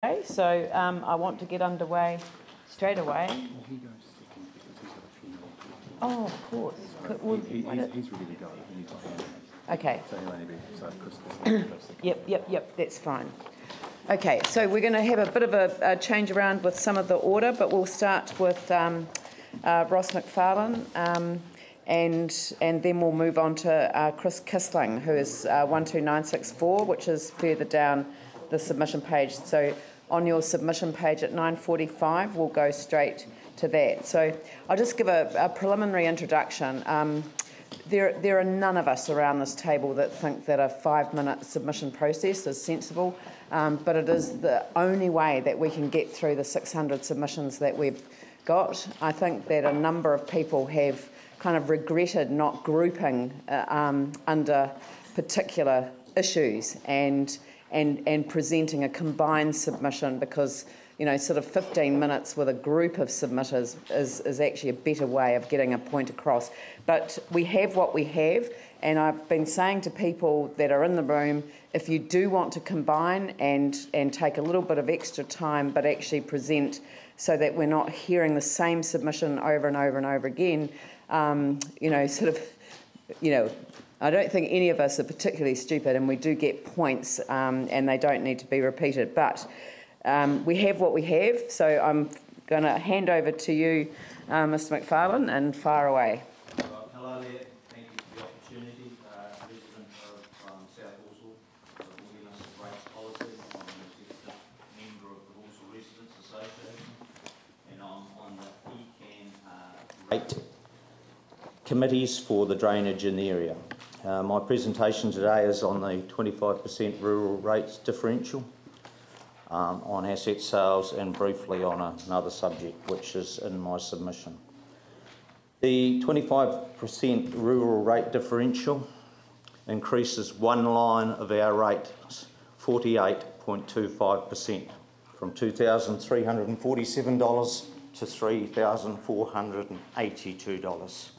Okay, so I want to get underway straight away. Well, he goes second because he's got a few more. Oh, of course. So he's ready to go. And he's got okay. So he'll only be Chris Yep, that's fine. Okay, so we're going to have a bit of a change around with some of the order, but we'll start with Ross McFarlane, and then we'll move on to Chris Kissling, who is 12964, which is further down the submission page. So on your submission page at 9:45, we'll go straight to that. So I'll just give a preliminary introduction. There are none of us around this table that think that a 5-minute submission process is sensible, but it is the only way that we can get through the 600 submissions that we've got. I think that a number of people have kind of regretted not grouping under particular issues and presenting a combined submission, because, you know, sort of 15 minutes with a group of submitters is actually a better way of getting a point across. But we have what we have, and I've been saying to people that are in the room, if you do want to combine and take a little bit of extra time but actually present so that we're not hearing the same submission over and over and over again, I don't think any of us are particularly stupid, and we do get points, and they don't need to be repeated. But we have what we have, so I'm going to hand over to you, Mr. McFarlane, and fire away. Hello there. Thank you for the opportunity. Resident of South Horsell, Organist of Rates Policy. I'm an executive member of the Horsell Residents Association, and I'm on the ECAN rate committees for the drainage in the area. My presentation today is on the 25% rural rates differential, on asset sales, and briefly on another subject which is in my submission. The 25% rural rate differential increases one line of our rate, 48.25%, from $2,347 to $3,482.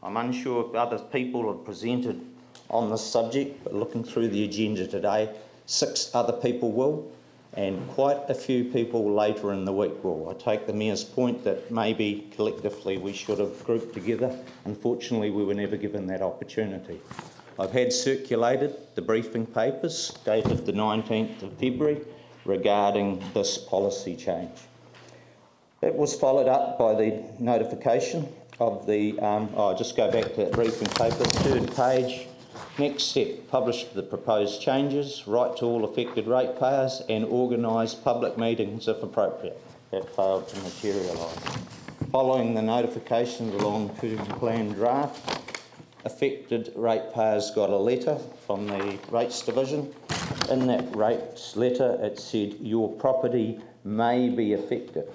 I'm unsure if other people have presented on this subject, but looking through the agenda today, 6 other people will, and quite a few people later in the week will. I take the Mayor's point that maybe collectively we should have grouped together. Unfortunately, we were never given that opportunity. I've had circulated the briefing papers dated the 19th of February regarding this policy change. It was followed up by the notification of the, I'll just go back to that briefing paper, 3rd page. Next step, publish the proposed changes, write to all affected ratepayers, and organise public meetings if appropriate. That failed to materialise. Following the notification of the long-term plan draft, affected ratepayers got a letter from the Rates Division. In that rates letter, it said, your property may be affected.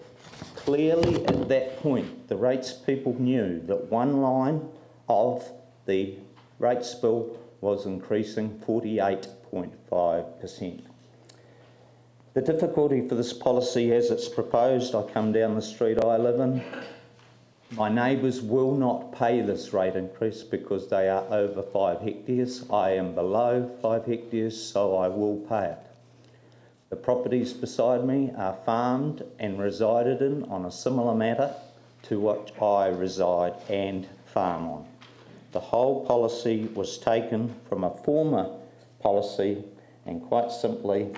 Clearly, at that point, the rates people knew that one line of the rates bill was increasing 48.5%. The difficulty for this policy as it's proposed, I come down the street I live in, my neighbours will not pay this rate increase because they are over 5 hectares. I am below 5 hectares, so I will pay it. The properties beside me are farmed and resided in on a similar matter to what I reside and farm on. The whole policy was taken from a former policy, and quite simply,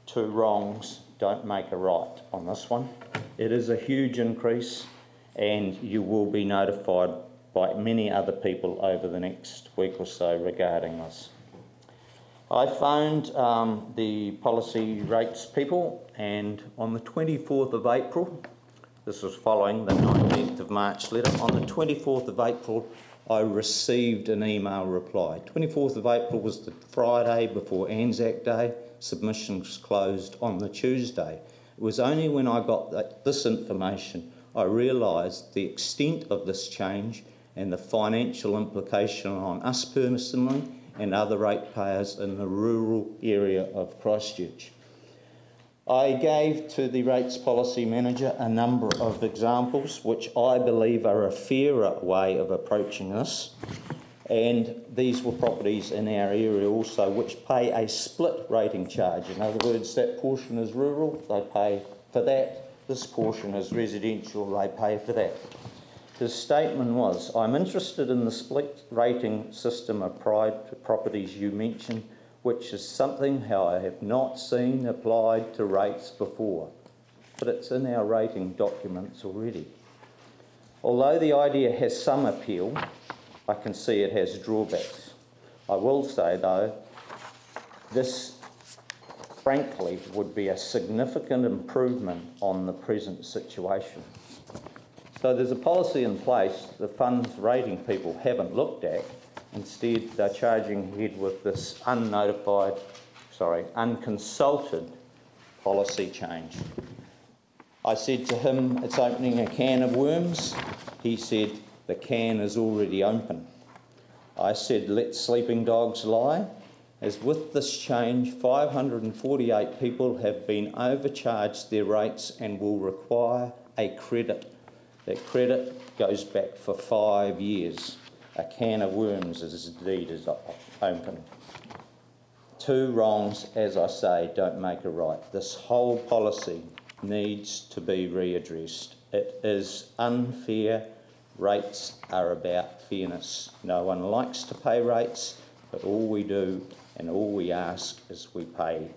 2 wrongs don't make a right on this one. It is a huge increase, and you will be notified by many other people over the next week or so regarding this. I phoned the policy rates people, and on the 24th of April, this was following the 19th of March letter, on the 24th of April I received an email reply. 24th of April was the Friday before Anzac Day, submissions closed on the Tuesday. It was only when I got this information I realised the extent of this change and the financial implication on us personally and other ratepayers in the rural area of Christchurch. I gave to the Rates Policy Manager a number of examples which I believe are a fairer way of approaching this, And these were properties in our area also which pay a split rating charge. In other words, that portion is rural, they pay for that. This portion is residential, they pay for that. His statement was, I'm interested in the split rating system applied to properties you mentioned, which is something how I have not seen applied to rates before. But it's in our rating documents already. Although the idea has some appeal, I can see it has drawbacks. I will say though, this frankly would be a significant improvement on the present situation. So there's a policy in place the funds rating people haven't looked at. Instead, they're charging ahead with this unconsulted policy change. I said to him, it's opening a can of worms. He said, the can is already open. I said, let sleeping dogs lie. As with this change, 548 people have been overcharged their rates and will require a credit. That credit goes back for 5 years. A can of worms is indeed open. Two wrongs, as I say, don't make a right. This whole policy needs to be readdressed. It is unfair. Rates are about fairness. No one likes to pay rates, but all we do and all we ask is we pay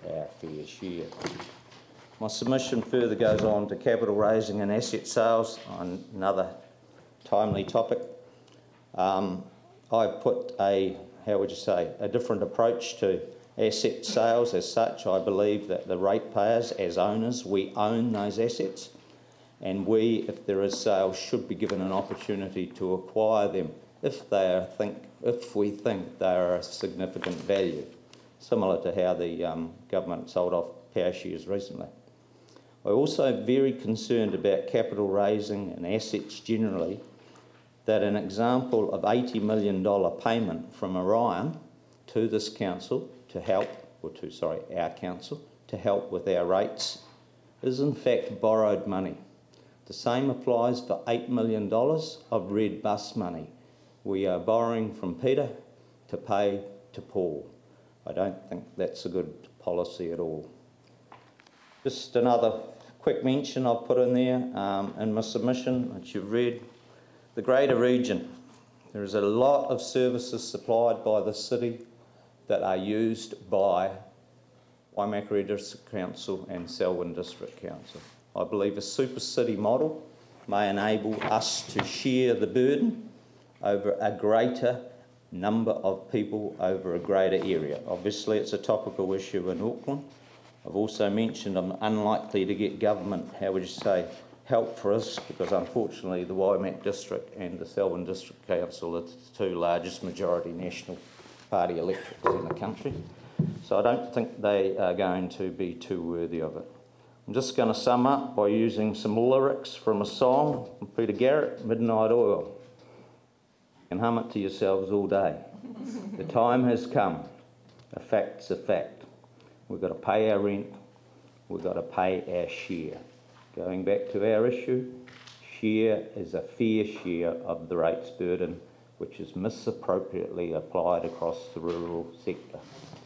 our fair share. My submission further goes on to capital raising and asset sales, on another timely topic. I've put a different approach to asset sales. As such, I believe that the ratepayers, as owners, we own those assets, and we, if there is sales, should be given an opportunity to acquire them if we think they are of significant value, similar to how the government sold off power shares recently. I'm also very concerned about capital raising and assets generally, that an example of $80 million payment from Orion to this council to help, our council, to help with our rates is in fact borrowed money. The same applies for $8 million of red bus money. We are borrowing from Peter to pay to Paul. I don't think that's a good policy at all. Just another quick mention I've put in there in my submission, which you've read. The greater region. There is a lot of services supplied by the city that are used by Waimakere District Council and Selwyn District Council. I believe a super city model may enable us to share the burden over a greater number of people over a greater area. Obviously it's a topical issue in Auckland. I've also mentioned I'm unlikely to get government, help for us, because unfortunately the Waimak District and the Selwyn District Council are the two largest majority National Party electorates in the country. So I don't think they are going to be too worthy of it. I'm just going to sum up by using some lyrics from a song from Peter Garrett, Midnight Oil. You can hum it to yourselves all day. The time has come. A fact's a fact. We've got to pay our rent. We've got to pay our share. Going back to our issue, share is a fair share of the rates burden, which is misappropriately applied across the rural sector.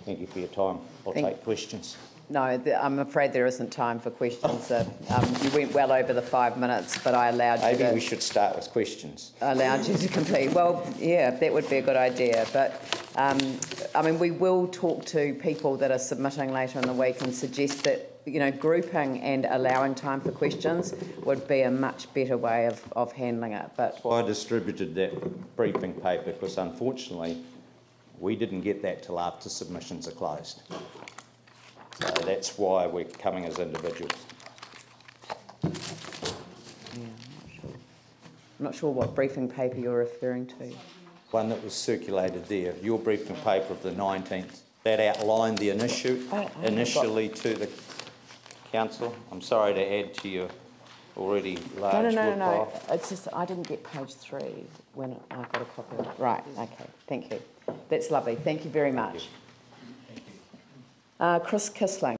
Thank you for your time. I'll take questions. No, I'm afraid there isn't time for questions. You went well over the 5 minutes, but I allowed you to... Maybe we should start with questions. I allowed you to complete. Well, yeah, that would be a good idea. But, I mean, we will talk to people that are submitting later in the week and suggest that, you know, grouping and allowing time for questions would be a much better way of handling it. But that's why I distributed that briefing paper, because unfortunately we didn't get that till after submissions are closed. So that's why we're coming as individuals. Yeah, I'm not sure what briefing paper you're referring to. One that was circulated there, your briefing paper of the 19th, that outlined the initially to the council. I'm sorry to add to your already large No. It's just I didn't get page 3 when I got a copy of it. Right, okay, thank you. That's lovely. Thank you very much. Chris Kissling.